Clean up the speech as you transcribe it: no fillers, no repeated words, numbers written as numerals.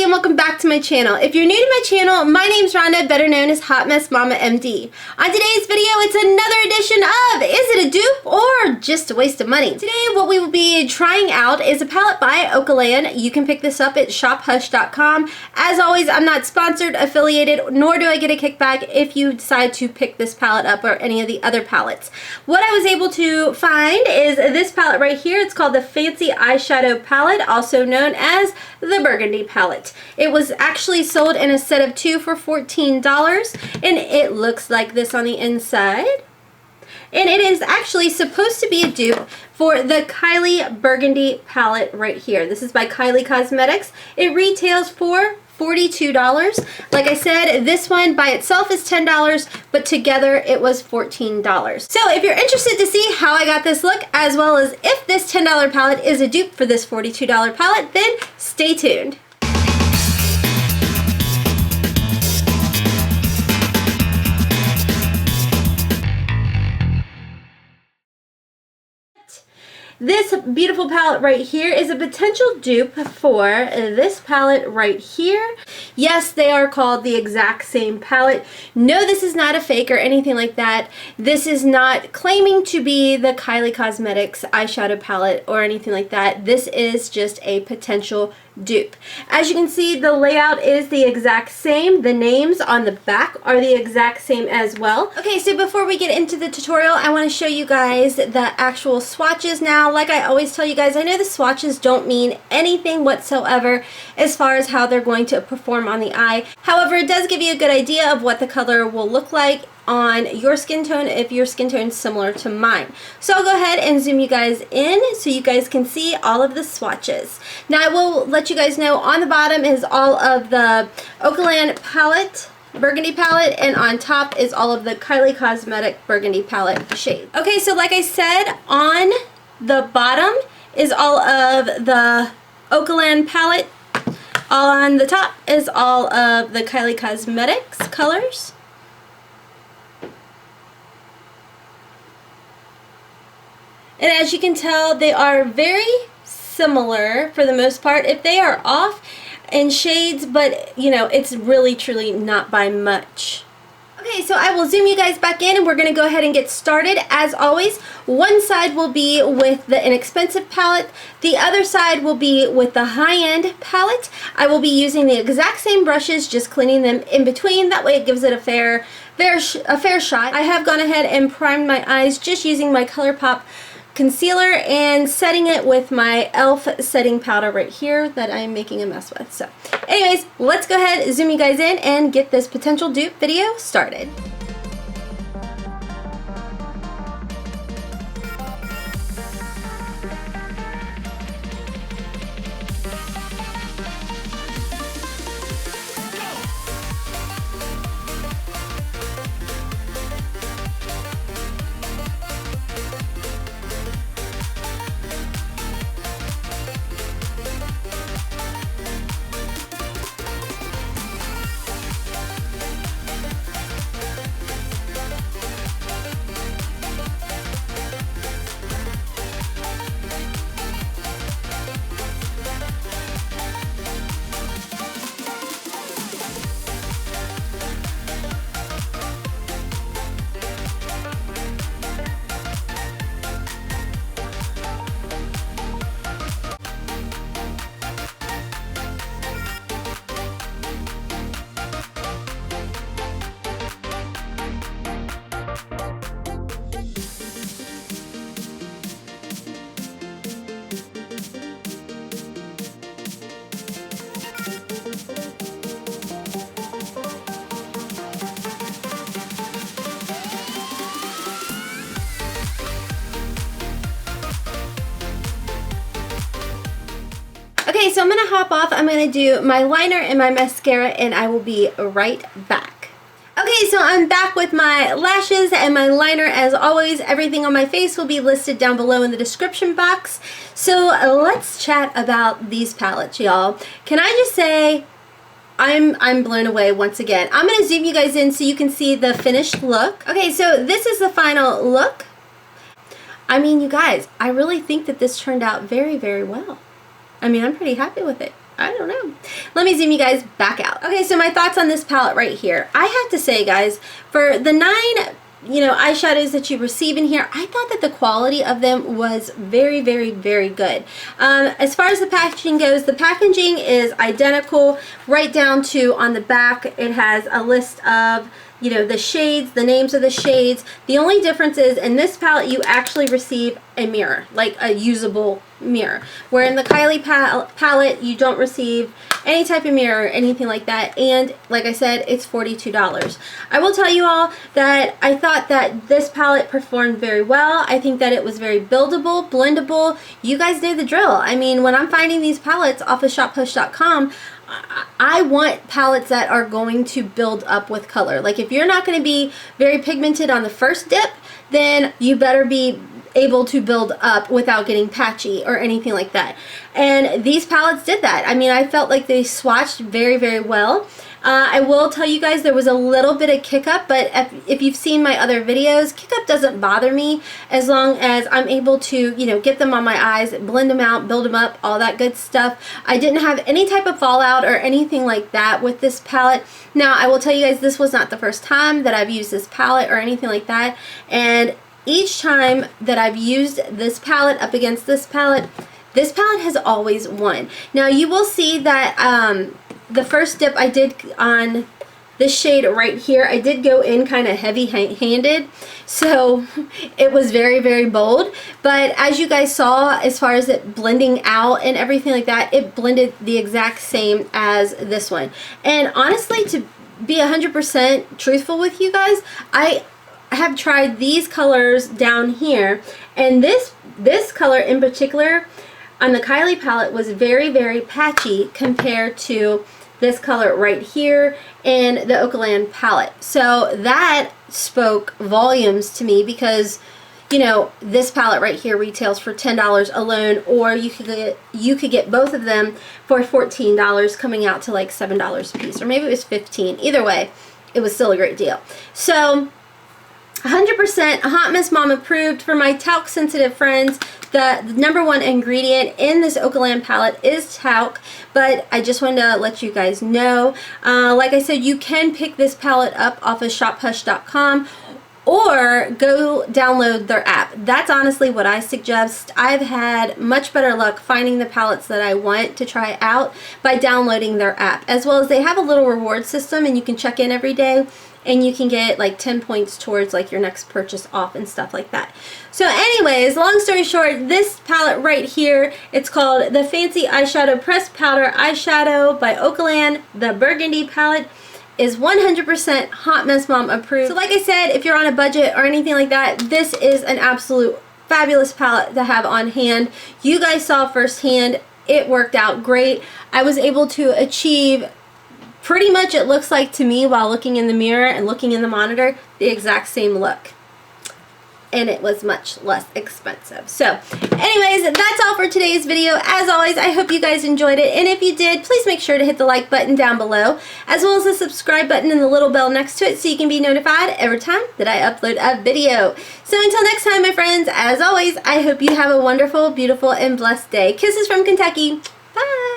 and welcome back to my channel. If you're new to my channel, my name's Rhonda, better known as Hot Mess Mama MD. On today's video, it's another edition of Is It a Dupe or Just a Waste of Money? Today, what we will be trying out is a palette by Okalan. You can pick this up at SHOPHUSH.com. As always, I'm not sponsored, affiliated, nor do I get a kickback if you decide to pick this palette up or any of the other palettes. What I was able to find is this palette right here. It's called the Fancy Eyeshadow Palette, also known as the Burgundy Palette. It was actually sold in a set of 2 for $14, and it looks like this on the inside. And it is actually supposed to be a dupe for the Kylie Burgundy palette right here. This is by Kylie Cosmetics. It retails for $42. Like I said, this one by itself is $10, but together it was $14. So if you're interested to see how I got this look, as well as if this $10 palette is a dupe for this $42 palette, then stay tuned. This beautiful palette right here is a potential dupe for this palette right here. Yes, they are called the exact same palette. No, this is not a fake or anything like that. This is not claiming to be the Kylie Cosmetics eyeshadow palette or anything like that. This is just a potential dupe. As you can see, the layout is the exact same. The names on the back are the exact same as well. Okay, so before we get into the tutorial, I want to show you guys the actual swatches now. Like I always tell you guys, I know the swatches don't mean anything whatsoever as far as how they're going to perform on the eye. However, it does give you a good idea of what the color will look like on your skin tone if your skin tone is similar to mine. So I'll go ahead and zoom you guys in so you guys can see all of the swatches. Now I will let you guys know on the bottom is all of the Okalan palette, Burgundy palette, and on top is all of the Kylie Cosmetic Burgundy palette shade. Okay, so like I said, on the bottom is all of the Okalan palette. All on the top is all of the Kylie Cosmetics colors. And as you can tell, they are very similar for the most part. If they are off in shades, but you know, it's really truly not by much. Okay, so I will zoom you guys back in and we're going to go ahead and get started. As always, one side will be with the inexpensive palette, the other side will be with the high-end palette. I will be using the exact same brushes, just cleaning them in between. That way it gives it a fair shot. I have gone ahead and primed my eyes just using my ColourPop concealer and setting it with my e.l.f. setting powder right here that I'm making a mess with. So anyways, let's go ahead, zoom you guys in, and get this potential dupe video started. Okay, so I'm going to hop off. I'm going to do my liner and my mascara, and I will be right back. Okay, so I'm back with my lashes and my liner. As always, everything on my face will be listed down below in the description box. So let's chat about these palettes, y'all. Can I just say, I'm blown away once again. I'm going to zoom you guys in so you can see the finished look. Okay, so this is the final look. I mean, you guys, I really think that this turned out very, very well. I mean, I'm pretty happy with it. I don't know. Let me zoom you guys back out. Okay, so my thoughts on this palette right here. I have to say, guys, for the 9, you know, eyeshadows that you receive in here, I thought that the quality of them was very, very, very good. As far as the packaging goes, the packaging is identical right down to on the back. It has a list of, you know, the shades, the names of the shades. The only difference is in this palette you actually receive a mirror, like a usable mirror, where in the Kylie palette you don't receive any type of mirror or anything like that. And like I said, it's $42. I will tell you all that I thought that this palette performed very well. I think that it was very buildable, blendable. You guys know the drill. I mean, when I'm finding these palettes off of SHOPHUSH.com, I want palettes that are going to build up with color. Like if you're not going to be very pigmented on the first dip, then you better be able to build up without getting patchy or anything like that. And these palettes did that. I mean, I felt like they swatched very, very well. I will tell you guys there was a little bit of kick up, but if you've seen my other videos, kick up doesn't bother me as long as I'm able to, you know, get them on my eyes, blend them out, build them up, all that good stuff. I didn't have any type of fallout or anything like that with this palette. Now, I will tell you guys this was not the first time that I've used this palette or anything like that, and each time that I've used this palette up against this palette has always won. Now, you will see that the first dip I did on this shade right here, I did go in kind of heavy-handed, so it was very, very bold. But as you guys saw, as far as it blending out and everything like that, it blended the exact same as this one. And honestly, to be 100% truthful with you guys, I have tried these colors down here, and this color in particular on the Kylie palette was very, very patchy compared to this color right here in the Okalan palette. So that spoke volumes to me because, you know, this palette right here retails for $10 alone, or you could get both of them for $14, coming out to like $7 a piece, or maybe it was $15. Either way, it was still a great deal. So 100% Hot Mess Mom approved. For my talc sensitive friends, the #1 ingredient in this Okalan palette is talc, but I just wanted to let you guys know. Like I said, you can pick this palette up off of SHOPHUSH.com or go download their app. That's honestly what I suggest. I've had much better luck finding the palettes that I want to try out by downloading their app, as well as they have a little reward system and you can check in every day and you can get like 10 points towards like your next purchase off and stuff like that. So anyways, long story short, this palette right here, it's called the Fancy Eyeshadow Pressed Powder Eyeshadow by Okalan. The Burgundy palette is 100% Hot Mess Mom approved. So like I said, if you're on a budget or anything like that, this is an absolute fabulous palette to have on hand. You guys saw firsthand, it worked out great. I was able to achieve pretty much, it looks like to me while looking in the mirror and looking in the monitor, the exact same look. And it was much less expensive. So anyways, that's all for today's video. As always, I hope you guys enjoyed it, and if you did, please make sure to hit the like button down below, as well as the subscribe button and the little bell next to it so you can be notified every time that I upload a video. So until next time, my friends, as always, I hope you have a wonderful, beautiful, and blessed day. Kisses from Kentucky. Bye!